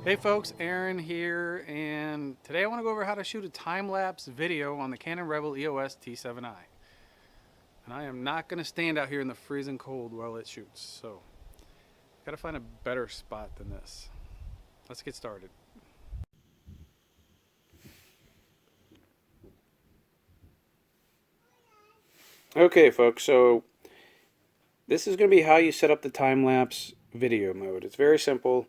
Hey folks, Aaron here, and today I want to go over how to shoot a time-lapse video on the Canon Rebel EOS T7i. And I am not going to stand out here in the freezing cold while it shoots, so gotta find a better spot than this. Let's get started. Okay folks, so this is going to be how you set up the time-lapse video mode. It's very simple.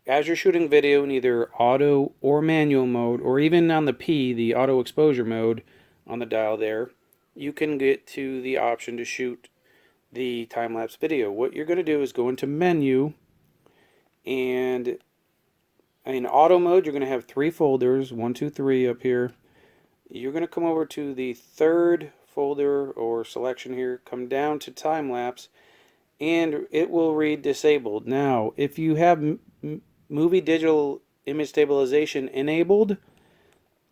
As you're shooting video in either auto or manual mode, or even on the P, the auto exposure mode on the dial there, you can get to the option to shoot the time-lapse video. What you're going to do is go into menu, and in auto mode you're going to have 3 folders, 1, 2, 3 up here. You're going to come over to the third folder or selection here, come down to time-lapse, and it will read disabled. Now if you have movie digital image stabilization enabled,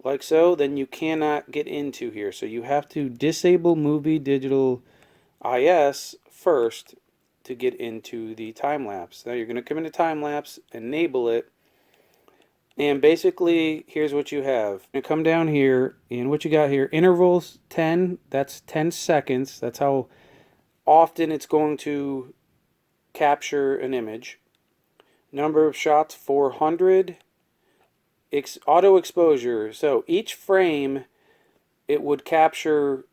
like so, then you cannot get into here. So you have to disable movie digital IS first to get into the time lapse. Now you're going to come into time lapse, enable it, and basically here's what you have. You're going to come down here, and what you got here, intervals 10, that's 10 seconds. That's how often it's going to capture an image. Number of shots 400. Auto exposure, so each frame it would capture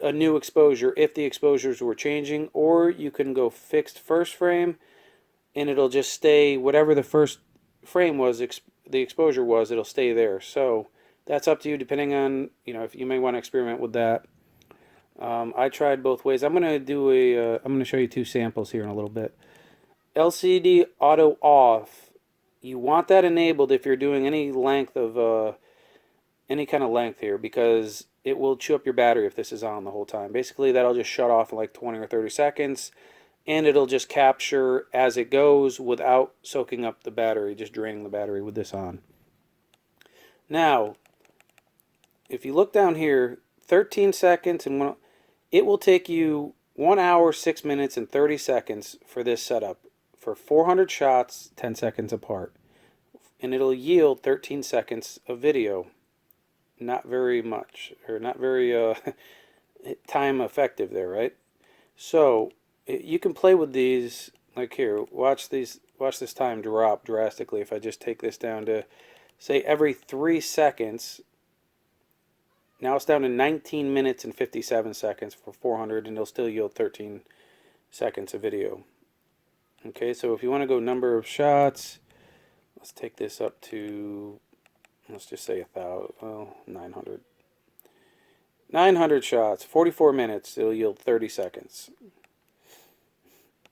a new exposure if the exposures were changing, or you can go fixed first frame and it'll just stay whatever the first frame was, the exposure was, it'll stay there. So that's up to you, depending on, if you may want to experiment with that. I tried both ways. I'm going to show you 2 samples here in a little bit. LCD auto off. You want that enabled if you're doing any length of any kind of length here, because it will chew up your battery if this is on the whole time. Basically, that'll just shut off in like 20 or 30 seconds, and it'll just capture as it goes without soaking up the battery, just draining the battery with this on. Now, if you look down here, 13 seconds, and it will take you 1 hour, 6 minutes, and 30 seconds for this setup, for 400 shots 10 seconds apart, and it'll yield 13 seconds of video. Not very much, or not very time effective there, right? So you can play with these, like here, watch this time drop drastically. If I just take this down to say every 3 seconds, now it's down to 19 minutes and 57 seconds for 400, and it'll still yield 13 seconds of video. Okay, so if you want to go number of shots, let's take this up to, let's just say 900. 900 shots, 44 minutes, it'll yield 30 seconds.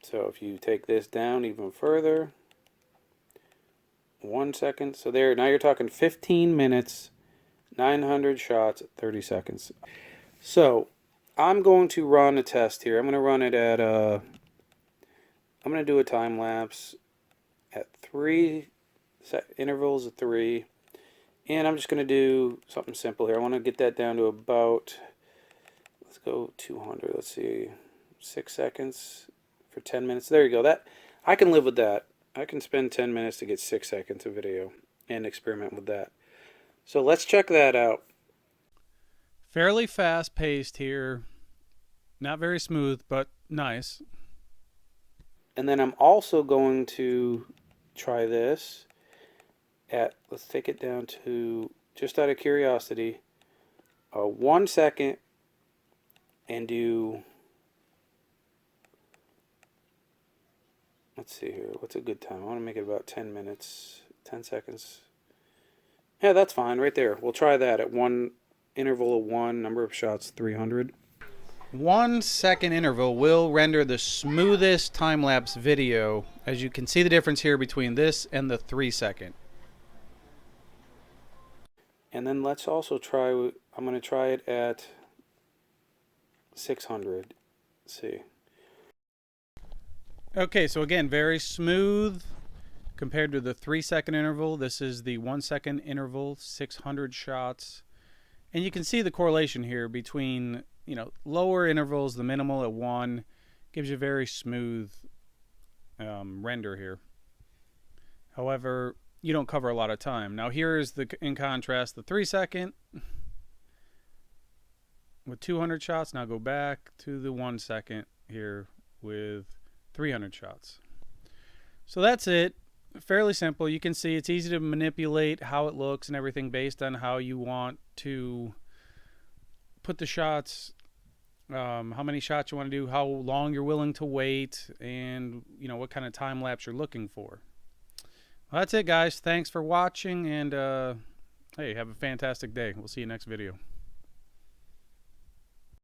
So if you take this down even further, 1 second, so there, now you're talking 15 minutes, 900 shots, 30 seconds. So I'm going to run a test here. I'm going to run it at I'm going to do a time lapse at 3 intervals of 3, and I'm just going to do something simple here. I want to get that down to about, let's go 200. Let's see, 6 seconds for 10 minutes. There you go. That I can live with that. I can spend 10 minutes to get 6 seconds of video and experiment with that. So let's check that out. Fairly fast paced here. Not very smooth, but nice. And then I'm also going to try this at, let's take it down to, just out of curiosity, 1 second, and do, let's see here, what's a good time? I want to make it about 10 minutes, 10 seconds. Yeah, that's fine right there. We'll try that at 1 interval of 1, number of shots 300. 1 second interval will render the smoothest time-lapse video. As you can see the difference here between this and the 3 second. And then let's also try, I'm going to try it at 600. Let's see. Okay, so again, very smooth compared to the 3 second interval. This is the 1 second interval, 600 shots. And you can see the correlation here between, lower intervals, the minimal at 1, gives you a very smooth render here. However, you don't cover a lot of time. Now here is in contrast, the 3-second with 200 shots. Now go back to the 1-second here with 300 shots. So that's it. Fairly simple. You can see it's easy to manipulate how it looks and everything based on how you want to put the shots, how many shots you want to do, how long you're willing to wait, and what kind of time lapse you're looking for. Well, that's it, guys. Thanks for watching, and hey, have a fantastic day. We'll see you next video.